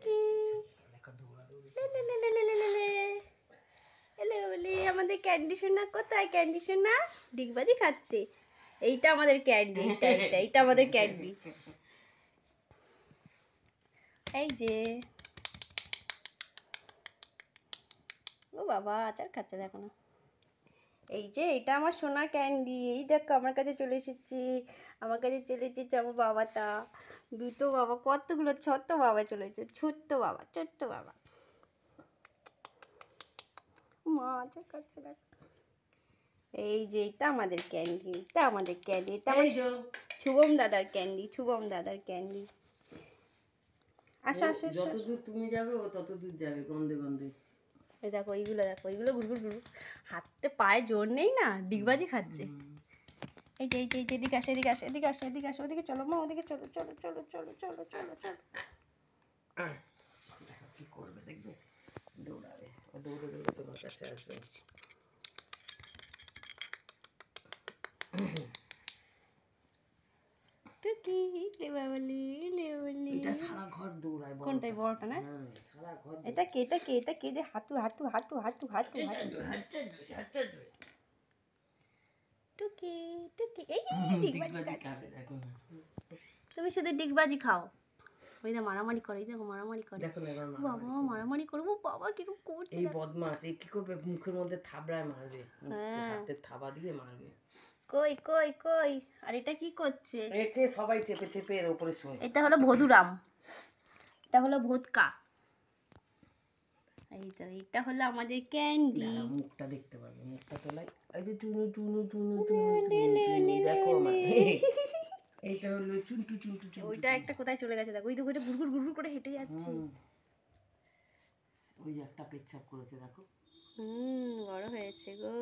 টুকি আমাদের ক্যান্ডি সোনা কোথায়? ক্যান্ডি সোনা ডিগবাজি খাচ্ছে। এইটা আমাদের ক্যান্ডি, এইটা আমাদের ক্যান্ডি। এই যে ও বাবা আচার খাচ্ছে দেখো না। এই যে এটা আমার সোনা ক্যান্ডি। এই দেখো আমার কাছে চলে এসেছে, আমার কাছে চলে এসেছে আমার বাবাটা। দুটো বাবা, কতগুলো ছোট্ট বাবা চলে এসেছে, ছোট্ট বাবা, ছোট্ট বাবা। মা আচার খাচ্ছে দেখো। এই যে এটা আমাদের ক্যান্ডি, এটা আমাদের ক্যান্ডি, এটা আমার শুভম দাদার ক্যান্ডি, শুভম দাদার ক্যান্ডি। আসো আসো, যত দূর তুমি যাবে ও তত দূর যাবে গন্ধে গন্ধে। এই দেখো এইগুলো, দেখো এইগুলো গুড়গুড় গুড়, হাতে পায়ে জোর নেই না, ডিগবাজি খাচ্ছে। এই যে এই যে এদিকে আসে, এদিকে আসে, এদিকে আসে, এদিকে আসে, ওদিকে চলো মা, ওদিকে চলো, চলো চলো চলো চলো চলো চলো। দেখো কি করবে, দেখবে দৌড়াবে, ও দৌড়ে দৌড়ে তোমার কাছে আসবে। টুকি লেবাবলি লেবাবলি। এটা সারা ঘর দৌড়ায়। কোনটাই বড়টা না? সারা ঘর। এটা কে, এটা কে, এটা কে যে হাঁটু হাঁটু হাঁটু হাঁটু হাঁটু হাঁটু। টুকি টুকি এই ডিগবাজি খাচ্ছে। তুমি শুধু ডিগবাজি খাও। ওই দেখো মারামারি করে, এই দেখো মারামারি করে। বাবা মারামারি করবো, বাবা কিরকম করছে। এই বদমাস এই কি করবে, মুখের মধ্যে থাবড়ায় মারবে, হাতের থাবা দিয়ে মারবে। কই কই কই। আর এটা কি করছে? একে সবাই চেপে চেপে এর উপরে শোয়। এটা হলো ভদুরাম, এটা হলো ভোদকা। এই তো এইটা হলো আমাদের ক্যান্ডি। মুখটা দেখতে পারবে, মুখটা তোলাই। এই যে টুনু টুনু টুনু টুনু দেখো আমার। এইটা হলো চুনটু চুনটু চুনটু। ওইটা একটা কোথায় চলে গেছে দেখো, ওই দেখো ওইটা গুড়গুড় গুড়গুড় করে হেঁটে যাচ্ছে। ওই একটা পেচ্ছাপ করেছে দেখো। বড় হয়েছে গো।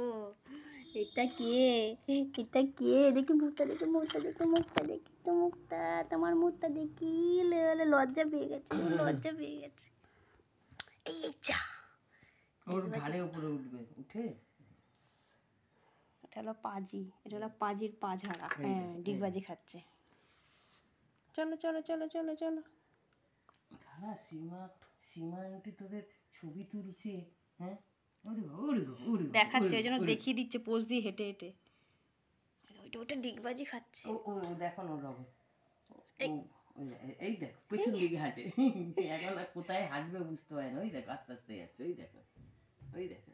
এটা কে, এটা কে? দেখি মুখটা, দেখি মুখটা, দেখি মুখটা, দেখি তো মুখটা, তোমার মুখটা দেখি। লজ্জা পেয়ে গেছে, লজ্জা পেয়ে গেছে। এই যা, ওর ঘাড়ে উপরে উঠবে, উঠে। এটা হলো পাজি, এটা হলো পাজির পা ঝাড়া। হ্যাঁ ডিগবাজি খাচ্ছে। চলো চলো চলো চলো চলো। হ্যাঁ সীমা, সীমা আন্টি তোদের ছবি তুলছে। হ্যাঁ দেখাচ্ছে, ওই জন্য দেখিয়ে দিচ্ছে পোজ দিয়ে হেঁটে হেঁটে। ওইটা ওটা ডিগবাজি খাচ্ছে। ও ও দেখো না রবে, এই দেখো পেছন দিকে হাঁটে। এখন আর কোথায় হাঁটবে বুঝতে পারে না। ওই দেখো আস্তে আস্তে যাচ্ছে, ওই দেখো, ওই দেখো।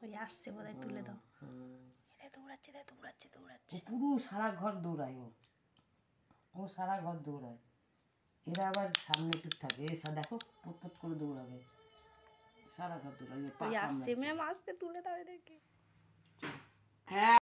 ওই আসছে বোধহয়, তুলে দাও। এটা দৌড়াচ্ছে, দৌড়াচ্ছে দৌড়াচ্ছে। পুরো সারা ঘর দৌড়ায় ও, ও সারা ঘর দৌড়ায়। এরা আবার সামনে টুক থাকে, এসা দেখো পট করে দৌড়াবে, সারা ঘর দৌড়াবে। ওই আসছে ম্যাম, আসছে, তুলে দাও এদেরকে। হ্যাঁ।